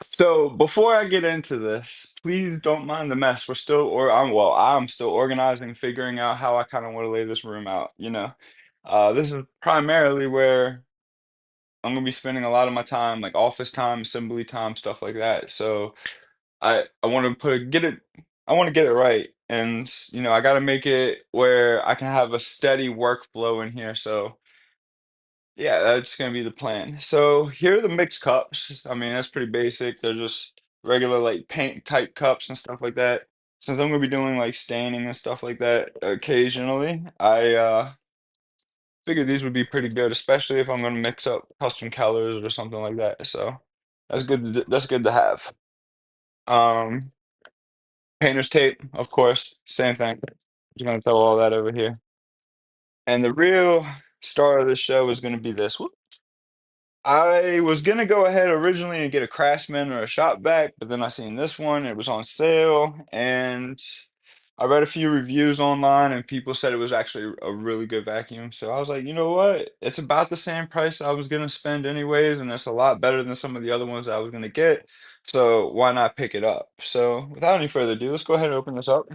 So before I get into this, please don't mind the mess. We're still, or I'm still organizing, figuring out how I kind of want to lay this room out. This is primarily where I'm gonna be spending a lot of my time, like office time, assembly time, stuff like that. So I want to I want to get it right, and I got to make it where I can have a steady workflow in here. So yeah, that's gonna be the plan. So here are the mixed cups. I mean, that's pretty basic. They're just regular like paint type cups and stuff like that. Since I'm gonna be doing like staining and stuff like that occasionally, I figured these would be pretty good, especially if I'm gonna mix up custom colors or something like that. So that's good to have. Um, Painter's tape, of course, same thing. Just gonna throw all that over here. And the real star of the show is gonna be this. I was gonna go ahead originally and get a Craftsman or a shop vac, but then I seen this one, it was on sale, and I read a few reviews online and people said it was actually a really good vacuum. So I was like, you know what? It's about the same price I was gonna spend anyways, and it's a lot better than some of the other ones I was gonna get. So why not pick it up? So without any further ado, let's go ahead and open this up.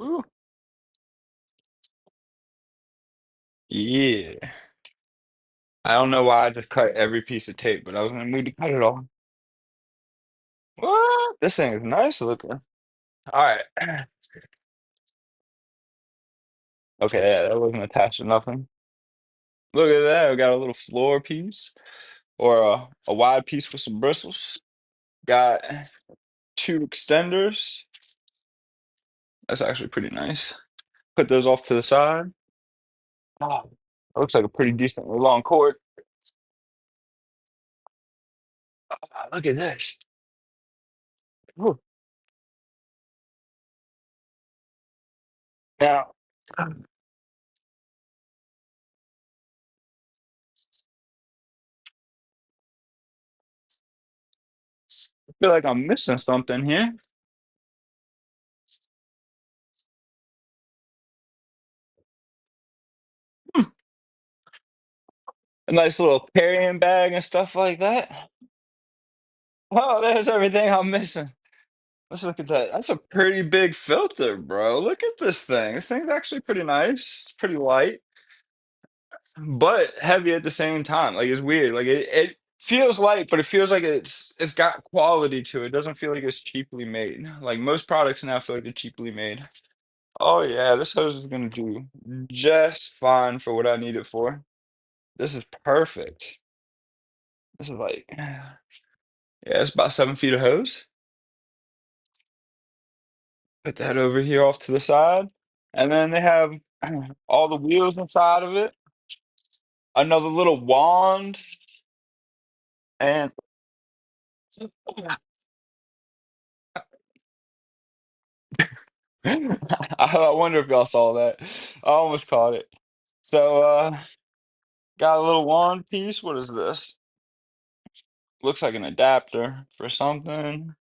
Ooh, yeah. I don't know why I just cut every piece of tape, but I was gonna need to cut it all. What? This thing is nice looking. All right. Okay, yeah, that wasn't attached to nothing. Look at that. We got a little floor piece or a wide piece with some bristles. Got two extenders. That's actually pretty nice. Put those off to the side. Oh, that looks like a pretty decently long cord. Ah, look at this. Ooh. Now, I feel like I'm missing something here. Hmm, a nice little carrying bag and stuff like that. Oh, there's everything I'm missing. Let's look at that. That's a pretty big filter, bro. Look at this thing. This thing's actually pretty nice. It's pretty light, but heavy at the same time. Like it's weird. Like it feels light, but it feels like it's got quality to it. It doesn't feel like it's cheaply made. Like most products now feel like they're cheaply made. Oh yeah, this hose is gonna do just fine for what I need it for. This is perfect. This is like, yeah, it's about 7 feet of hose. Put that over here off to the side. And then they have all the wheels inside of it. Another little wand. And I wonder if y'all saw that. I almost caught it. So, got a little wand piece. What is this? Looks like an adapter for something.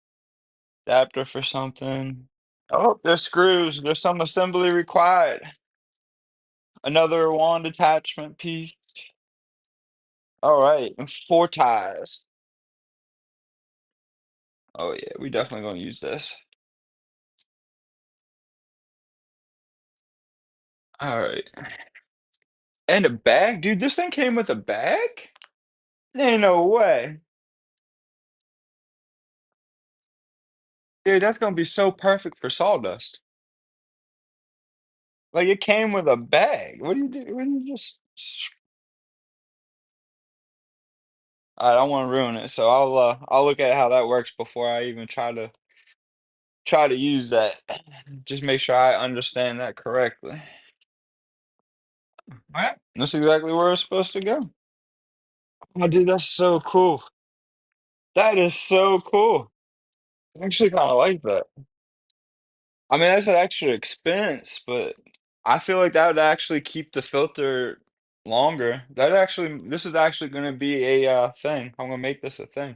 Adapter for something. Oh, there's screws. There's some assembly required. Another wand attachment piece. All right, and four ties. Oh yeah, we definitely gonna use this. All right. And a bag? Dude, this thing came with a bag? Ain't no way. Dude, that's gonna be so perfect for sawdust. Like it came with a bag. What do you do? What do you just I don't want to ruin it, so I'll look at how that works before I even try to use that. Just make sure I understand that correctly. Alright. That's exactly where it's supposed to go. Oh, dude, that's so cool. That is so cool. I actually kind of like that. I mean, that's an extra expense, but I feel like that would actually keep the filter longer. This is actually going to be a thing. I'm going to make this a thing.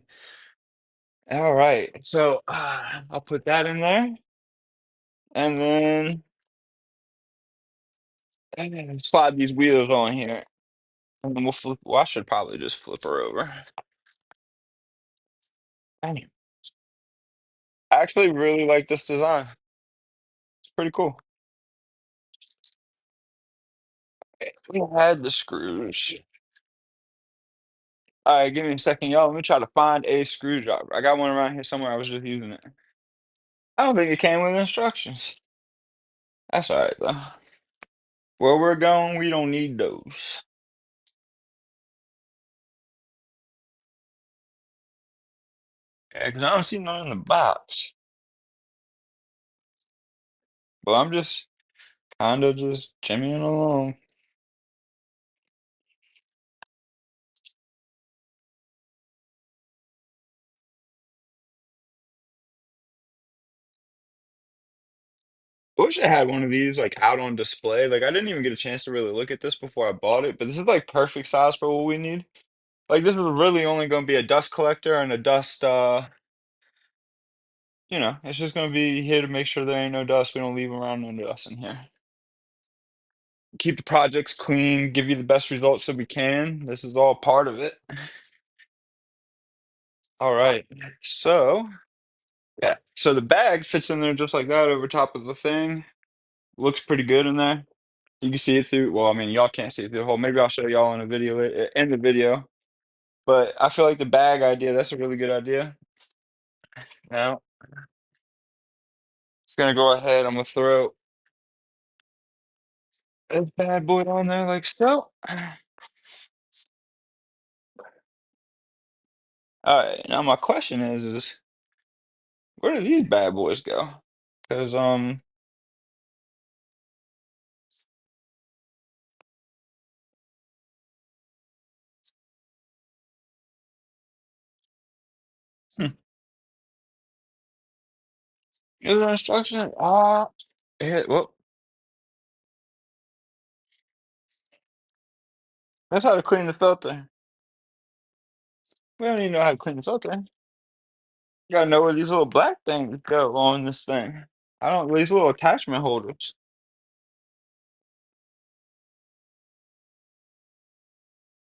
All right. So I'll put that in there. And then And slide these wheels on here, and then we'll flip. Well, I should probably just flip her over. Dang. I actually really like this design. It's pretty cool. We had the screws. All right, give me a second, y'all. Let me try to find a screwdriver. I got one around here somewhere. I was just using it. I don't think it came with instructions. That's all right though. Where we're going, we don't need those. Yeah, because I don't see none in the box. But I'm just kind of just jimmying along. I wish I had one of these like out on display. Like I didn't even get a chance to really look at this before I bought it, but this is like perfect size for what we need. Like this was really only going to be a dust collector and a dust it's just going to be here to make sure there ain't no dust. We don't leave around no dust in here. Keep the projects clean, give you the best results that we can. This is all part of it. All right. So, yeah. So the bag fits in there just like that over top of the thing. Looks pretty good in there. You can see it through, well, I mean, y'all can't see it through the hole. Maybe I'll show y'all in a video, in the video. But I feel like the bag idea, that's a really good idea. Now, it's gonna go ahead. I'm gonna throw this bad boy on there like so. All right. Now my question is where do these bad boys go? Because hmm, is there instruction? Yeah, well, that's how to clean the filter. We don't even know how to clean the filter. You gotta know where these little black things go on this thing. I don't, these little attachment holders.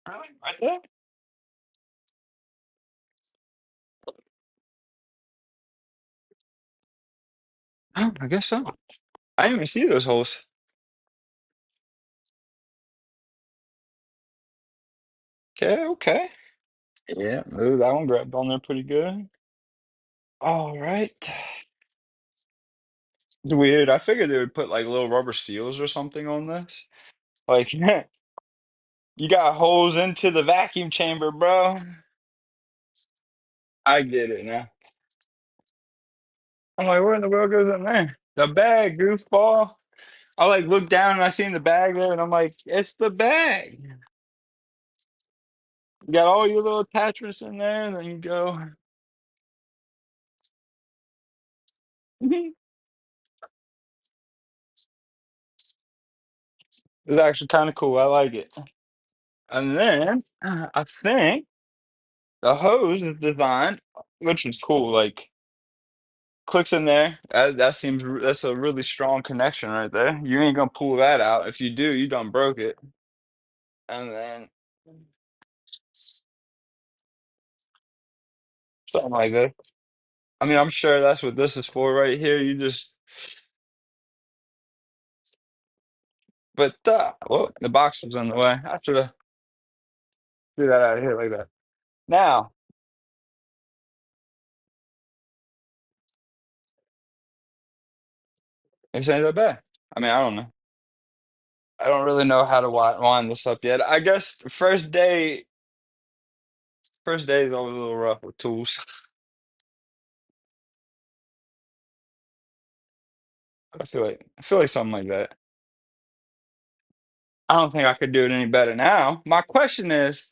Really? Right there? Oh, I guess so. I didn't even see those holes. Okay, okay. Yeah, ooh, that one grabbed on there pretty good. All right. It's weird. I figured they would put like little rubber seals or something on this. Like, you got holes into the vacuum chamber, bro. I get it now. I'm like, where in the world goes in there? The bag, goofball. I like look down and I seen the bag there, and I'm like, it's the bag. You got all your little attachments in there, and then you go. It's actually kind of cool. I like it. And then I think the hose is designed, which is cool. Like clicks in there. That's a really strong connection right there. You ain't gonna pull that out. If you do, you done broke it. And then something like that. I mean, I'm sure that's what this is for right here. You just, but well, the box was in the way. I should have do that out of here like that. Now, it's ain't that bad. I mean, I don't know. I don't really know how to wind this up yet. I guess first day is always a little rough with tools. I feel like something like that. I don't think I could do it any better now. My question is,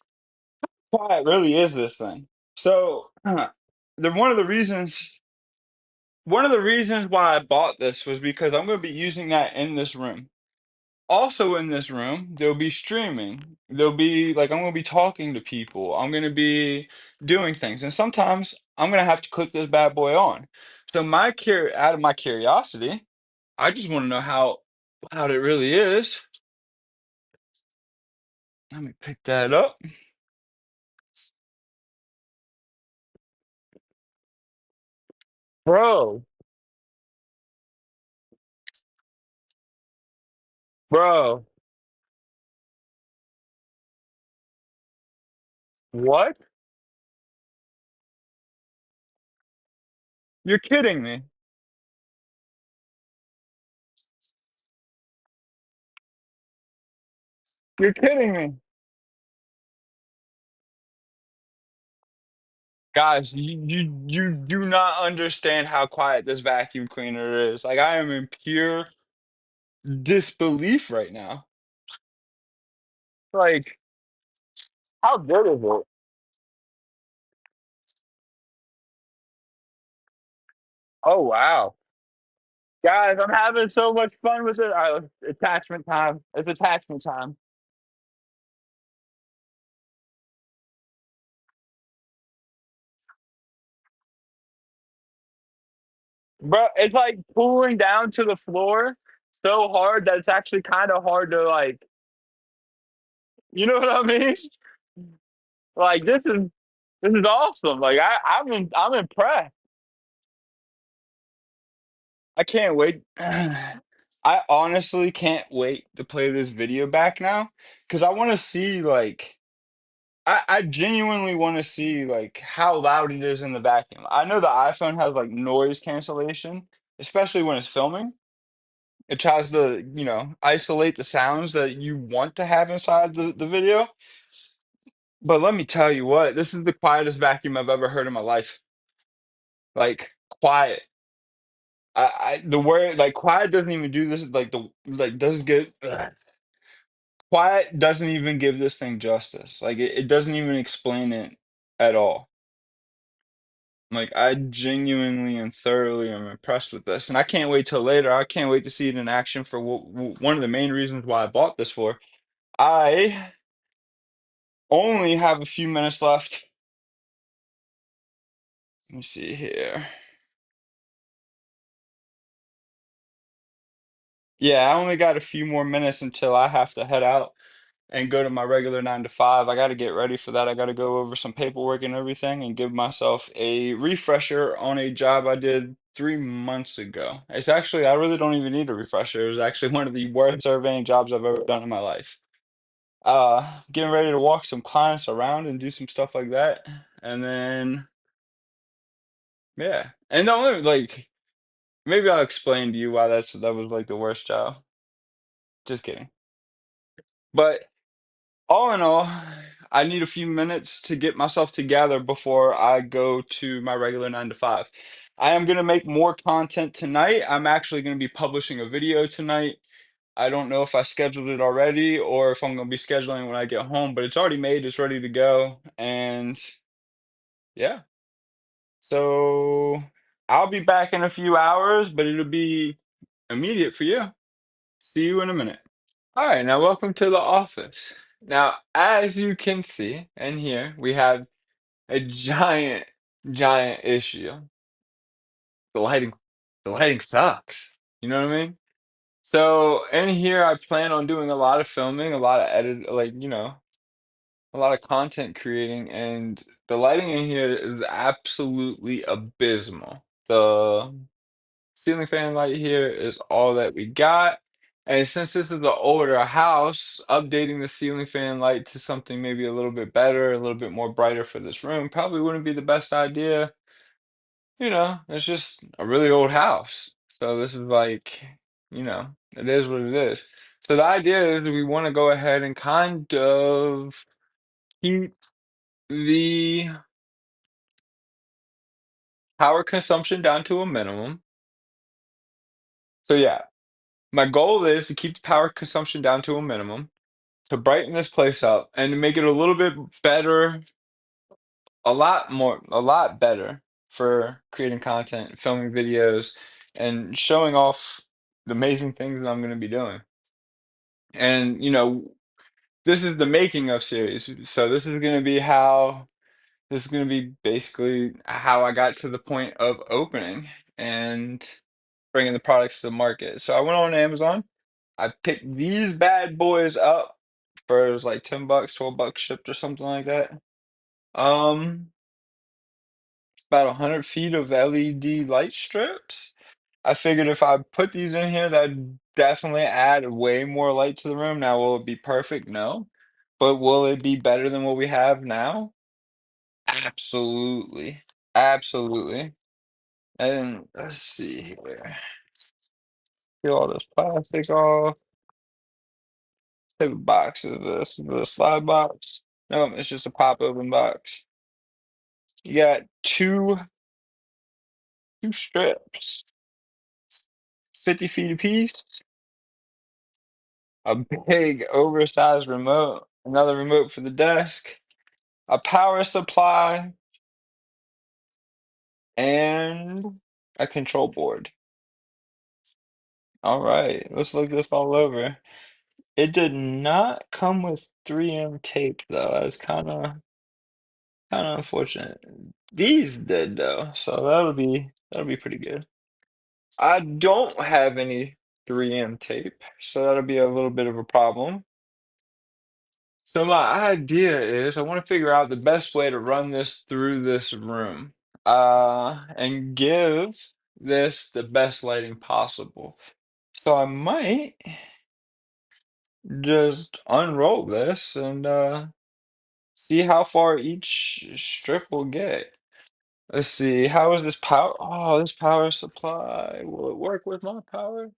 why it really is this thing? So, the one of the reasons why I bought this was because I'm going to be using that in this room. Also in this room, there'll be streaming. There'll be like I'm going to be talking to people. I'm going to be doing things, and sometimes I'm going to have to click this bad boy on. So out of my curiosity, I just want to know how loud it really is. Let me pick that up. Bro, bro, what? You're kidding me. You're kidding me. Guys, you do not understand how quiet this vacuum cleaner is. Like I am in pure disbelief right now. Like, how good is it? Oh wow. Guys, I'm having so much fun with it. Attachment time. It's attachment time. Bro, it's like pulling down to the floor so hard that it's actually kind of hard to like, you know what I mean? Like this is awesome. Like I'm impressed. I can't wait. I honestly can't wait to play this video back now because I want to see like I genuinely want to see like how loud it is in the vacuum. I know the iPhone has like noise cancellation, especially when it's filming. It tries to, isolate the sounds that you want to have inside the video. But let me tell you what, this is the quietest vacuum I've ever heard in my life. Like quiet. The word like quiet doesn't even do this like the like doesn't get quiet doesn't even give this thing justice. Like it doesn't even explain it at all. Like I genuinely and thoroughly am impressed with this, and I can't wait till later. I can't wait to see it in action for one of the main reasons why I bought this for. I only have a few minutes left. Let me see here. Yeah, I only got a few more minutes until I have to head out and go to my regular 9 to 5. I got to get ready for that. I got to go over some paperwork and everything and give myself a refresher on a job I did 3 months ago. It's actually, I really don't even need a refresher. It was actually one of the worst surveying jobs I've ever done in my life. Getting ready to walk some clients around and do some stuff like that. And then, yeah. And the only, like, maybe I'll explain to you why that was like the worst job. Just kidding. But all in all, I need a few minutes to get myself together before I go to my regular 9 to 5. I am going to make more content tonight. I'm actually going to be publishing a video tonight. I don't know if I scheduled it already or if I'm going to be scheduling when I get home, but it's already made, it's ready to go. And yeah, so I'll be back in a few hours, but it'll be immediate for you. See you in a minute. All right, now welcome to the office. Now, as you can see and hear, we have a giant, giant issue. The lighting, the lighting sucks. You know what I mean? So in here, I plan on doing a lot of filming, a lot of edit, like, a lot of content creating, and the lighting in here is absolutely abysmal. The ceiling fan light here is all that we got. And since this is an older house, updating the ceiling fan light to something maybe a little bit better, a little bit more brighter for this room probably wouldn't be the best idea. It's just a really old house. So this is like, it is what it is. So the idea is we want to go ahead and kind of keep the power consumption down to a minimum. So yeah, my goal is to keep the power consumption down to a minimum, to brighten this place up and to make it a little bit better, a lot better for creating content, filming videos, and showing off the amazing things that I'm going to be doing. And, this is the making of series. So this is going to be basically how I got to the point of opening and bringing the products to the market. So I went on Amazon. I picked these bad boys up for it was like $10, $12 shipped or something like that. Um, it's about 100 feet of LED light strips. I figured if I put these in here, that'd definitely add way more light to the room. Now, will it be perfect? No. But will it be better than what we have now? Absolutely. Absolutely. And let's see here. Get all this plastic off. Take a box of this. The slide box. No, it's just a pop open box. You got two strips, 50 feet apiece, a big oversized remote, another remote for the desk, a power supply, and a control board. All right, let's look this all over. It did not come with 3M tape though. That's kind of unfortunate. These did though, so that'll be pretty good. I don't have any 3M tape, so that'll be a little bit of a problem. So my idea is I want to figure out the best way to run this through this room, and give this the best lighting possible. So I might just unroll this and see how far each strip will get. Let's see, how is this power? Oh, this power supply. Will it work with my power?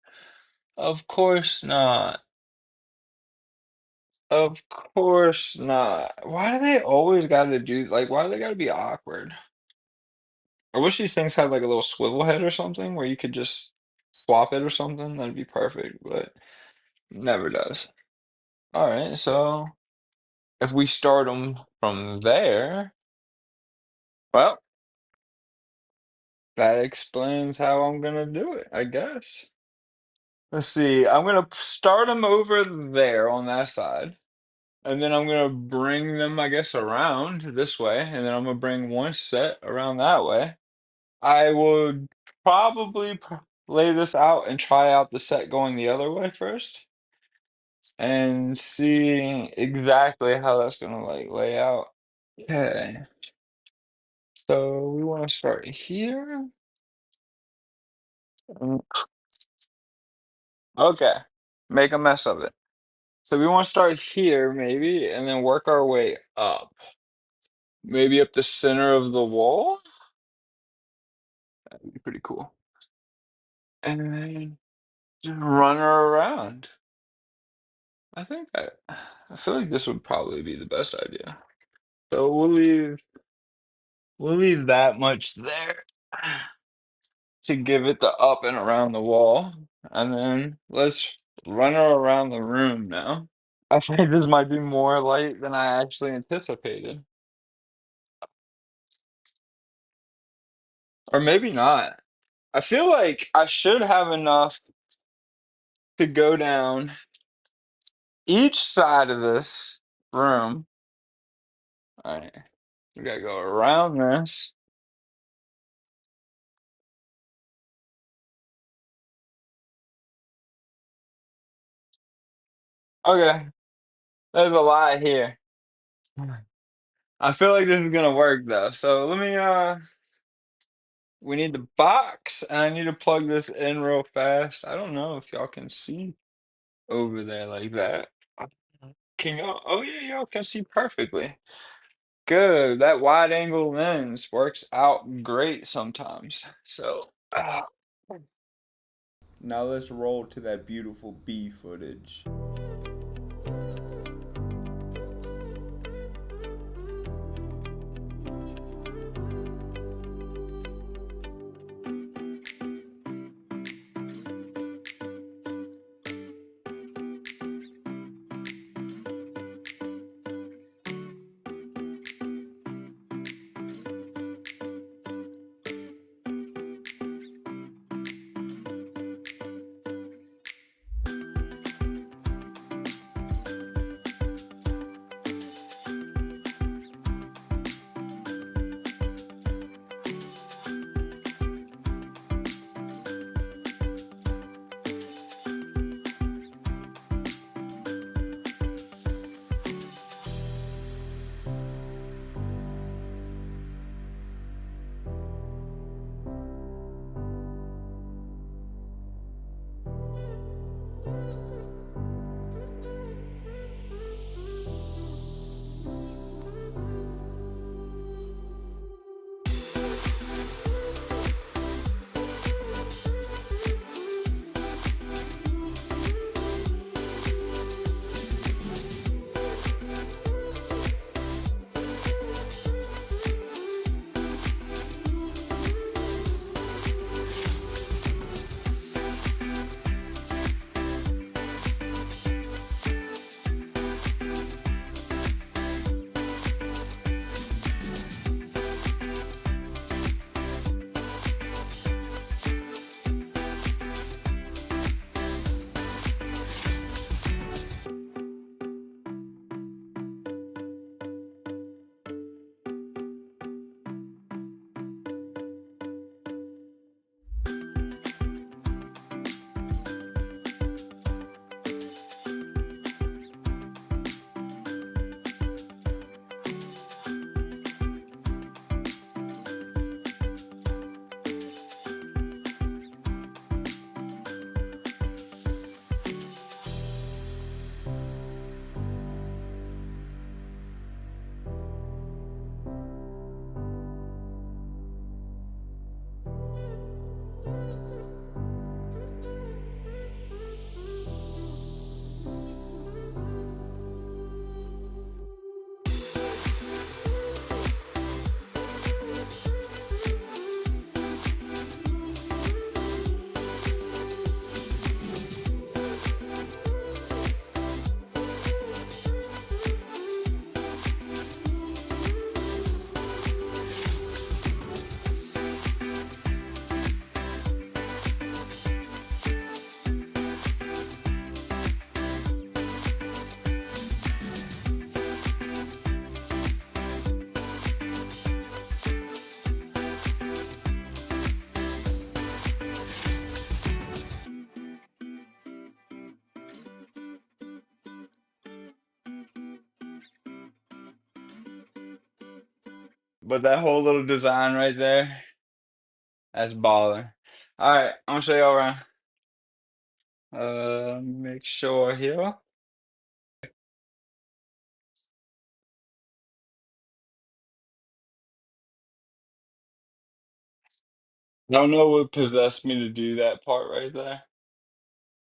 Of course not. Of course not. Why do they always gotta do like why do they gotta be awkward? I wish these things had like a little swivel head or something where you could just swap it or something. That'd be perfect, but never does. All right, so if we start them from there, well, that explains how I'm gonna do it, I guess. Let's see. I'm gonna start them over there on that side, and then I'm gonna bring them, I guess, around this way, and then I'm gonna bring one set around that way. I would probably lay this out and try out the set going the other way first, and see exactly how that's gonna like lay out. Okay, so we want to start here. Mm, Okay, make a mess of it. So we want to start here maybe, and then work our way up. Maybe up the center of the wall. That'd be pretty cool. And then just run her around. I feel like this would probably be the best idea. So we'll leave that much there to give it the up and around the wall. And then let's run her around the room now. I think this might be more light than I actually anticipated. Or maybe not. I feel like I should have enough to go down each side of this room. All right, we gotta go around this. Okay, there's a lot here. I feel like this is gonna work though. So we need the box and I need to plug this in real fast. I don't know if y'all can see over there like that. Can y'all? Oh yeah, y'all can see perfectly. Good. That wide angle lens works out great sometimes. So, now let's roll to that beautiful bee footage. But that whole little design right there, that's baller. All right, I'm gonna show y'all around. Make sure here. I don't know what possessed me to do that part right there,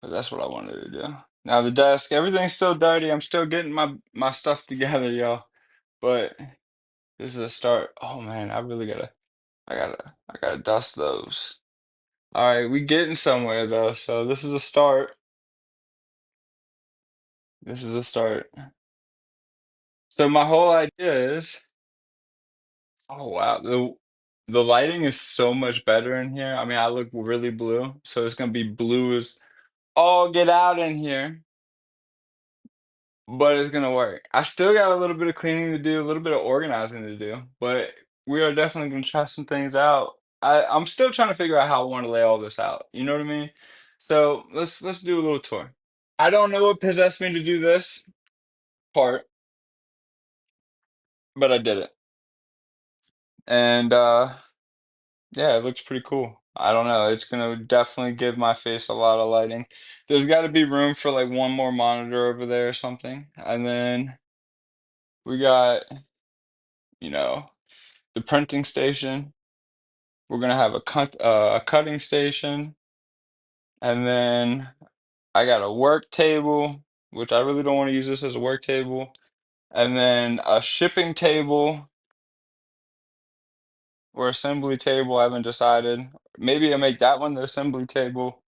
but that's what I wanted to do. Now the desk, everything's still dirty. I'm still getting my stuff together, y'all. But this is a start. Oh man, I gotta dust those. All right, we getting somewhere though. So this is a start. This is a start. So my whole idea is, oh wow, the lighting is so much better in here. I mean, I look really blue, so it's gonna be blue as all get out in here, but it's gonna work. I still got a little bit of cleaning to do, a little bit of organizing to do, but we are definitely gonna try some things out. I'm still trying to figure out how I want to lay all this out. You know what I mean? So let's do a little tour. I don't know what possessed me to do this part, but I did it. And yeah, it looks pretty cool. I don't know. It's gonna definitely give my face a lot of lighting. There's got to be room for like one more monitor over there or something. And then we got, you know, the printing station. We're gonna have a cutting station, and then I got a work table, which I really don't want to use this as a work table, and then a shipping table or assembly table. I haven't decided. Maybe I make that one the assembly table,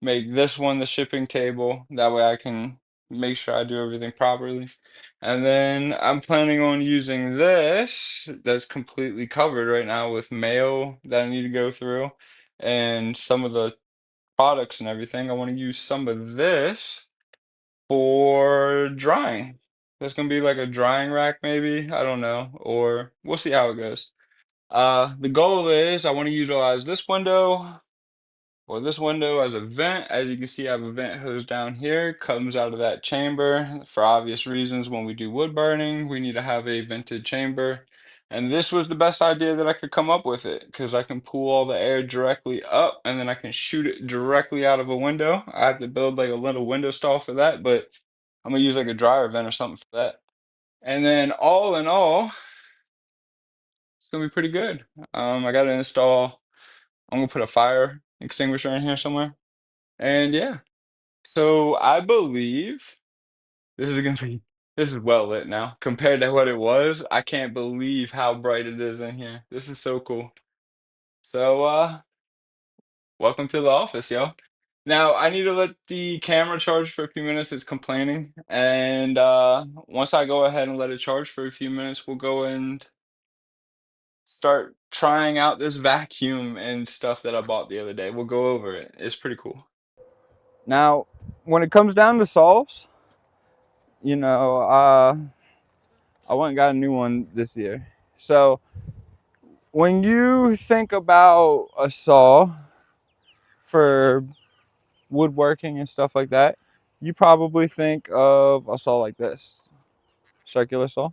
make this one the shipping table. That way I can make sure I do everything properly. And then I'm planning on using this that's completely covered right now with mail that I need to go through and some of the products and everything. I want to use some of this for drying. There's gonna be like a drying rack maybe, I don't know, or we'll see how it goes. The goal is I want to utilize this window or this window as a vent. As you can see, I have a vent hose down here, comes out of that chamber. For obvious reasons, when we do wood burning, we need to have a vented chamber. And this was the best idea that I could come up with it, because I can pull all the air directly up and then I can shoot it directly out of a window. I have to build like a little window stall for that, but I'm gonna use like a dryer vent or something for that. And then all in all, it's gonna be pretty good. I gotta install, I'm gonna put a fire extinguisher in here somewhere. And yeah. So I believe this is gonna be this is well lit now compared to what it was. I can't believe how bright it is in here. This is so cool. So welcome to the office, yo. Now I need to let the camera charge for a few minutes. It's complaining. And once I go ahead and let it charge for a few minutes, we'll go and start trying out this vacuum and stuff that I bought the other day. We'll go over it. It's pretty cool. Now, when it comes down to saws, you know, I went and got a new one this year. So when you think about a saw for woodworking and stuff like that, you probably think of a saw like this, circular saw.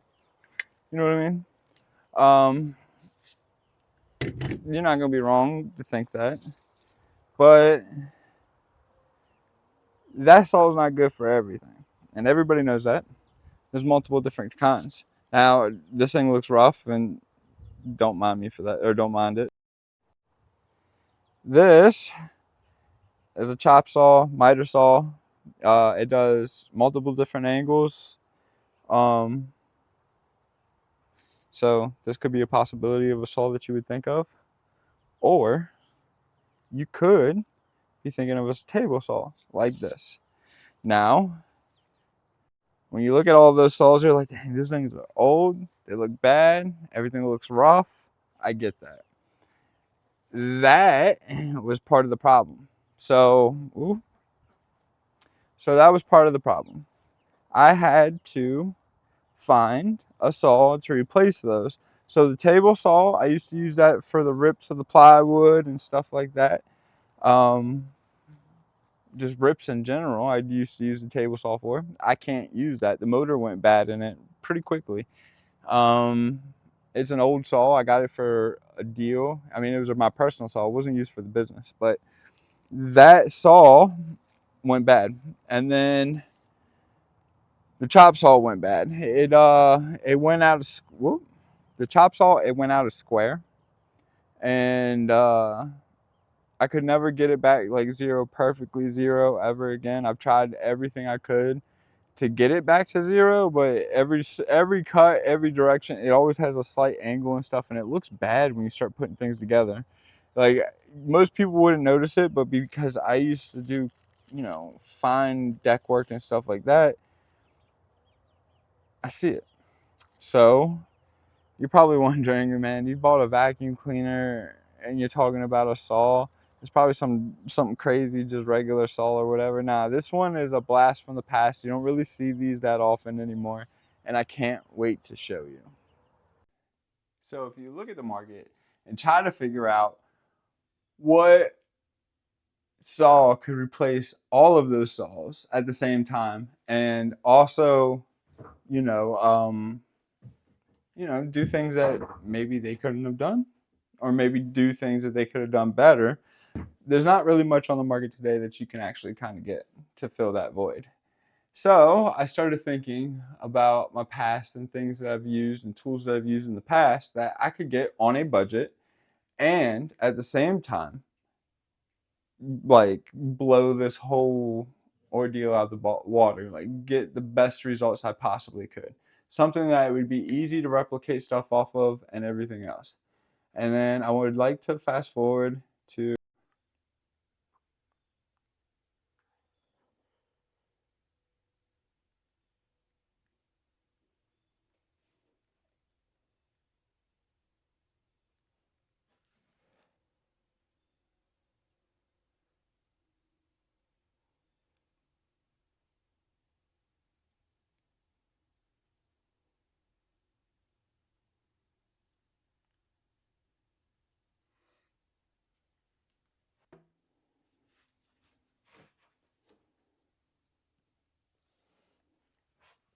You know what I mean? Um, you're not gonna be wrong to think that, but that saw is not good for everything, and everybody knows that. There's multiple different kinds. Now, this thing looks rough, and don't mind me for that, or don't mind it. This is a chop saw, miter saw. It does multiple different angles. Um, so this could be a possibility of a saw that you would think of. Or you could be thinking of a table saw like this. Now, when you look at all of those saws, you're like, dang, those things are old. They look bad. Everything looks rough. I get that. That was part of the problem. So, so that was part of the problem. I had to find a saw to replace those. So the table saw, I used to use that for the rips of the plywood and stuff like that. Um, just rips in general, I used to use the table saw for. I can't use that. The motor went bad in it pretty quickly. Um, It's an old saw. I got it for a deal. I mean, it was my personal saw. It wasn't used for the business, but that saw went bad. And then the chop saw went bad. It went out of whoop. The chop saw, it went out of square, and I could never get it back like zero, perfectly zero ever again. I've tried everything I could to get it back to zero, but every cut, every direction, it always has a slight angle and stuff, and it looks bad when you start putting things together. Like, most people wouldn't notice it, but because I used to do, fine deck work and stuff like that, I see it. So you're probably wondering, man, you bought a vacuum cleaner and you're talking about a saw. It's probably something crazy, just regular saw or whatever. Nah, this one is a blast from the past. You don't really see these that often anymore, and I can't wait to show you. So if you look at the market and try to figure out what saw could replace all of those saws at the same time, and also, you know, um, do things that maybe they couldn't have done, or maybe do things that they could have done better. There's not really much on the market today that you can actually kind of get to fill that void. So I started thinking about my past and things that I've used and tools that I've used in the past that I could get on a budget and at the same time, like, blow this whole ordeal out of the water, like get the best results I possibly could. Something that would be easy to replicate stuff off of and everything else. And then I would like to fast forward to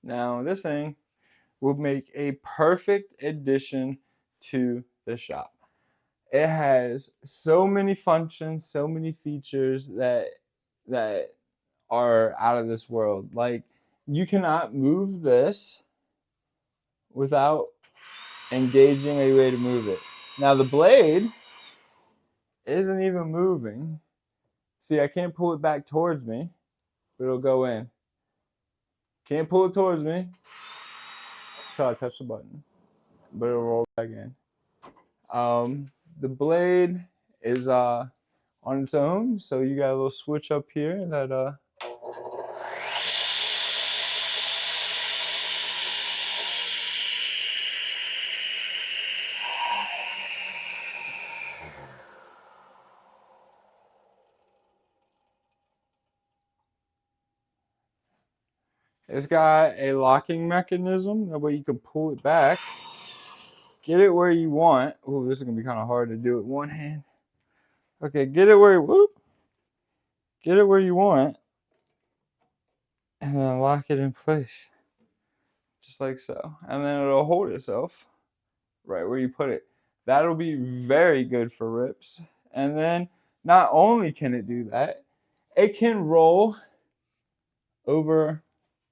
now. This thing will make a perfect addition to the shop. It has so many functions, so many features that are out of this world. Like, you cannot move this without engaging a way to move it. Now the blade isn't even moving. See, I can't pull it back towards me, but it'll go in. Can't pull it towards me until I touch the button, but it'll roll back in. The blade is on its own, so you got a little switch up here that it's got a locking mechanism. That way you can pull it back, get it where you want. Oh, this is gonna be kind of hard to do with one hand. Okay, get it where get it where you want, and then lock it in place, just like so. And then it'll hold itself right where you put it. That'll be very good for rips. And then not only can it do that, it can roll over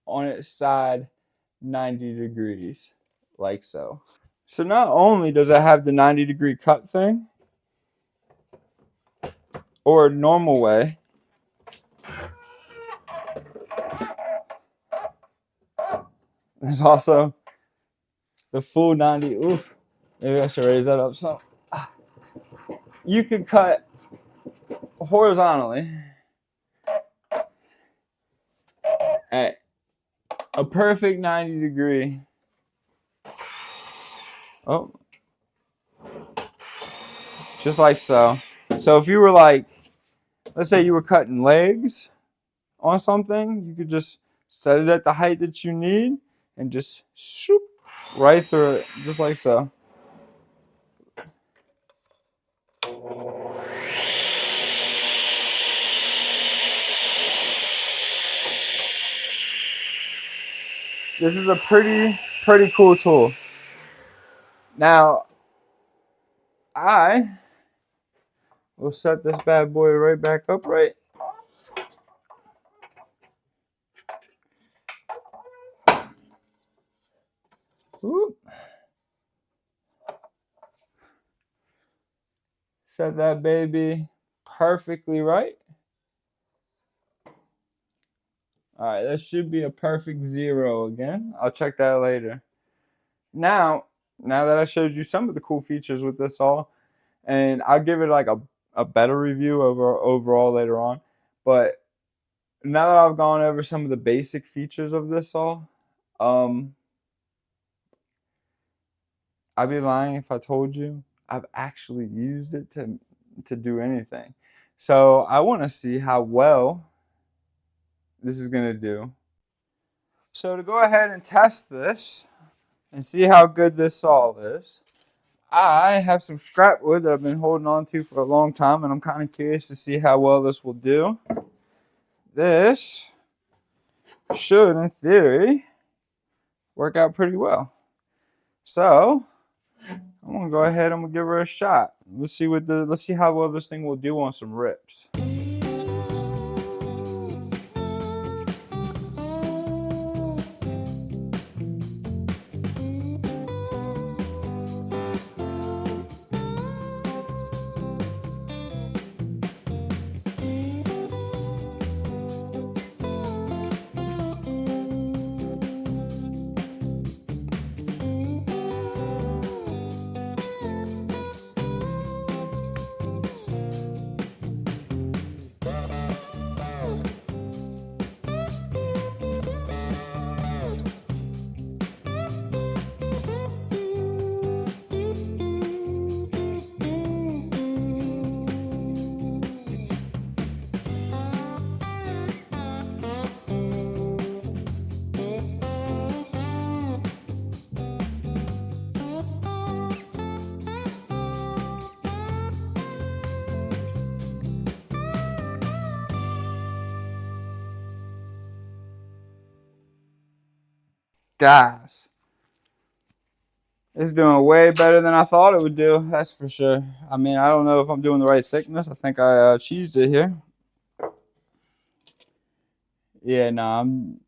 on its side 90 degrees, like so. So not only does it have the 90-degree cut thing, or a normal way, there's also the full 90. Ooh, maybe I should raise that up some. You could cut horizontally at a perfect 90 degree. Oh, just like so. So if you were like, let's say you were cutting legs on something, you could just set it at the height that you need and just shoop right through it, just like so. This is a pretty cool tool. Now, I will set this bad boy right back upright. Whoop. Set that baby perfectly right. All right, that should be a perfect 0 again. I'll check that later. Now that I showed you some of the cool features with this saw, and I'll give it like a better review overall later on. But now that I've gone over some of the basic features of this saw, I'd be lying if I told you I've actually used it to do anything. So I want to see how well this is going to do. So to go ahead and test this and see how good this saw is, I have some scrap wood that I've been holding on to for a long time, and I'm kind of curious to see how well this will do. This should, in theory, work out pretty well. So I'm gonna go ahead and I'm gonna give her a shot. Let's see how well this thing will do on some rips. Guys, it's doing way better than I thought it would do. That's for sure. I mean, I don't know if I'm doing the right thickness. I think I cheesed it here. Yeah, I'm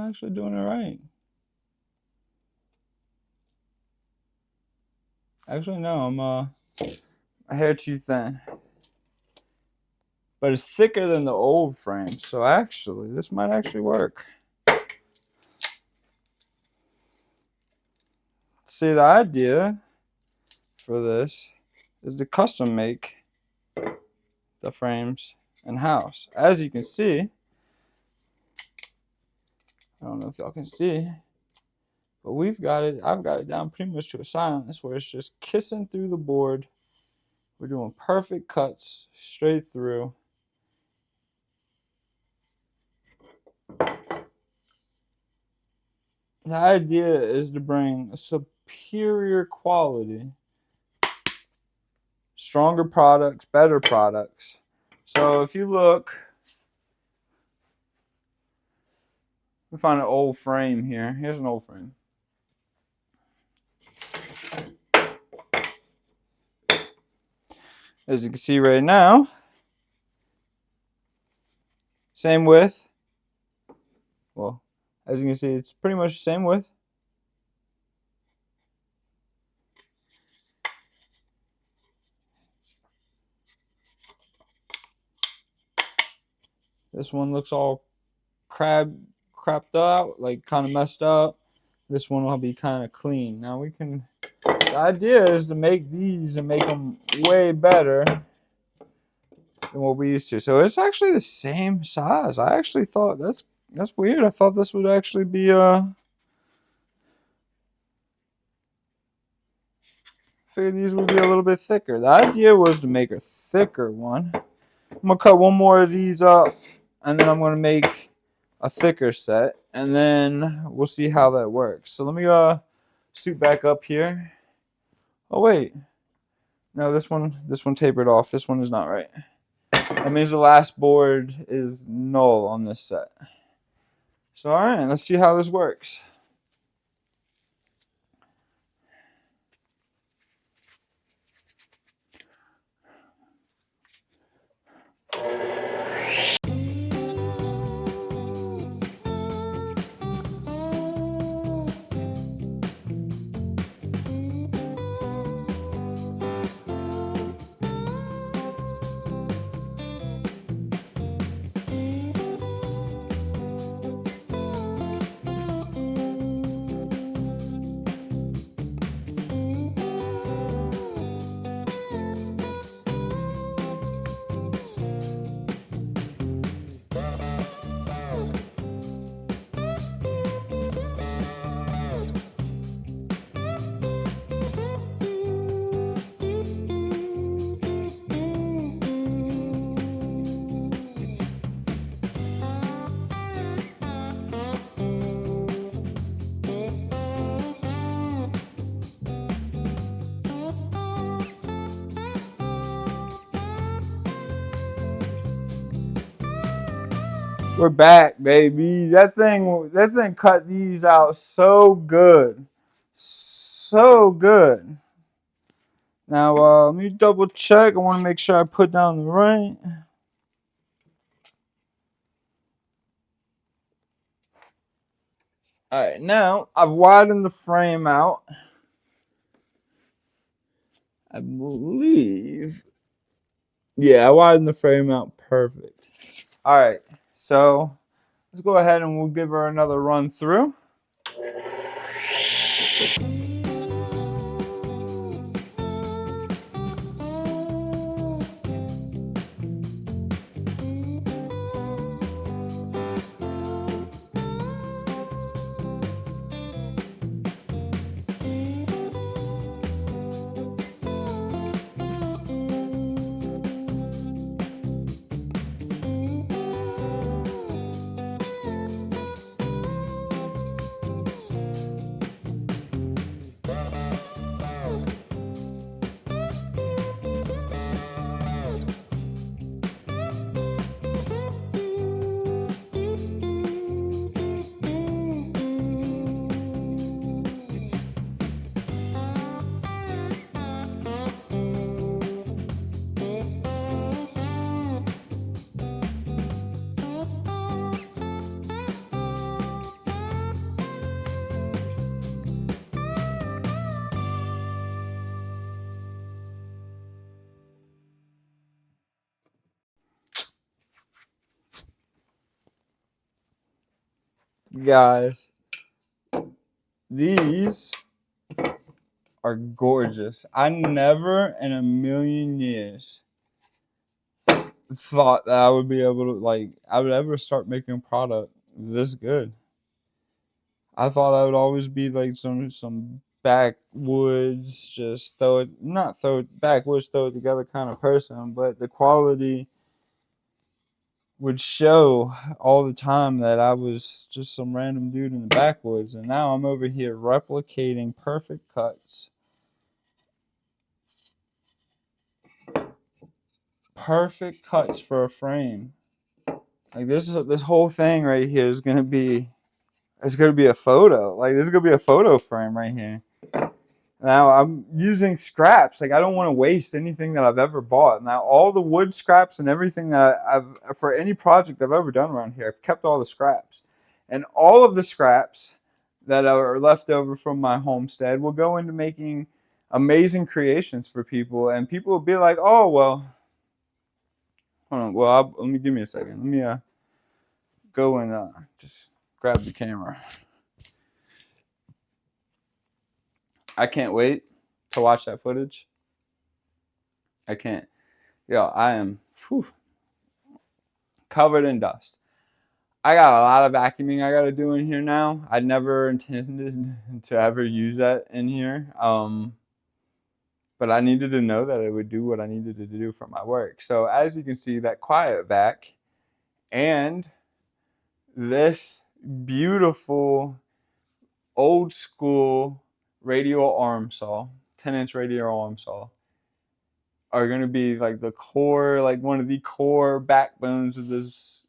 actually doing it right. Actually, no, I'm a hair too thin. But it's thicker than the old frame, so actually, this might actually work. See, the idea for this is to custom make the frames in-house. As you can see, I don't know if y'all can see, but I've got it down pretty much to a science where it's just kissing through the board. We're doing perfect cuts straight through. The idea is to bring a superior quality, stronger products, better products. So if you look, we find an old frame here. Here's an old frame. As you can see right now, same width. Well, as you can see, it's pretty much the same width. This one looks all crapped out, like kind of messed up. This one will be kind of clean. Now the idea is to make these and make them way better than what we used to. So it's actually the same size. I actually thought that's weird. I thought this would actually be figured these would be a little bit thicker. The idea was to make a thicker one. I'm gonna cut one more of these up, and then I'm gonna make a thicker set, and then we'll see how that works. So let me suit back up here. Oh wait, no, this one tapered off. This one is not right. That means the last board is null on this set. So all right, let's see how this works. We're back, baby. That thing cut these out so good. So good. Now, let me double check. I want to make sure I put down the right. Alright, now I've widened the frame out. I believe. Yeah, I widened the frame out perfect. Alright, so let's go ahead and we'll give her another run through. Guys, these are gorgeous. I never in a million years thought that I would be able to I would ever start making a product this good. I thought I would always be like some backwoods, just throw it not throw it backwoods, throw it together kind of person, but the quality would show all the time that I was just some random dude in the backwoods, and now I'm over here replicating perfect cuts for a frame. Like this whole thing right here is gonna be it's gonna be a photo. Like this is gonna be a photo frame right here. Now I'm using scraps. Like I don't want to waste anything that I've ever bought. Now all the wood scraps and everything that I've for any project I've ever done around here, I've kept all the scraps, and all of the scraps that are left over from my homestead will go into making amazing creations for people, and people will be like, "Oh well, hold on. Well, let me give me a second. Let me go and just grab the camera. I can't wait to watch that footage. I can't. Yo, I am covered in dust. I got a lot of vacuuming I got to do in here now. I never intended to ever use that in here. But I needed to know that it would do what I needed to do for my work. So as you can see, that quiet vac and this beautiful old school radial arm saw, 10-inch radial arm saw, are going to be like the core, like one of the core backbones of this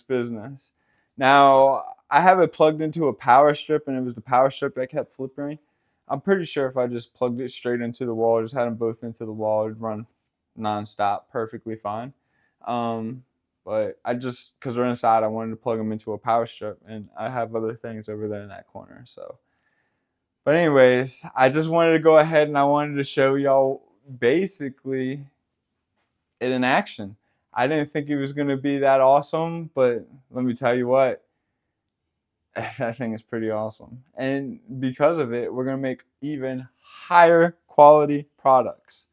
business. Now, I have it plugged into a power strip, and it was the power strip that kept flipping. I'm pretty sure if I just plugged it straight into the wall, just had them both into the wall, it'd run nonstop, perfectly fine. But I just, because they're inside, I wanted to plug them into a power strip, and I have other things over there in that corner. So, but anyways, I just wanted to go ahead and I wanted to show y'all basically it in action. I didn't think it was going to be that awesome, but let me tell you what, that thing is pretty awesome. And because of it, we're going to make even higher quality products.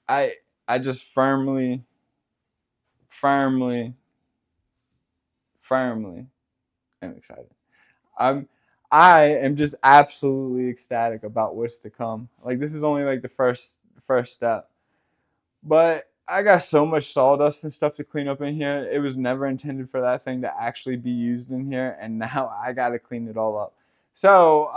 I I just firmly am excited. I'm I am just absolutely ecstatic about what's to come. Like this is only like the first step. But I got so much sawdust and stuff to clean up in here. It was never intended for that thing to actually be used in here, and now I gotta clean it all up. So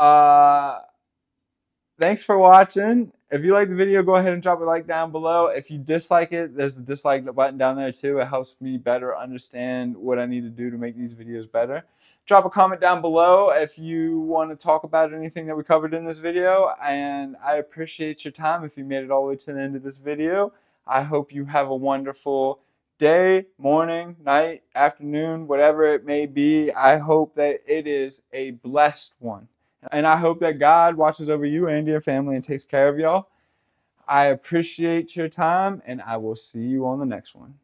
thanks for watching, If you like the video, go ahead and drop a like down below. If you dislike it, there's a dislike button down there too. It helps me better understand what I need to do to make these videos better. Drop a comment down below if you want to talk about anything that we covered in this video. And I appreciate your time if you made it all the way to the end of this video. I hope you have a wonderful day, morning, night, afternoon, whatever it may be. I hope that it is a blessed one. And I hope that God watches over you and your family and takes care of y'all. I appreciate your time, and I will see you on the next one.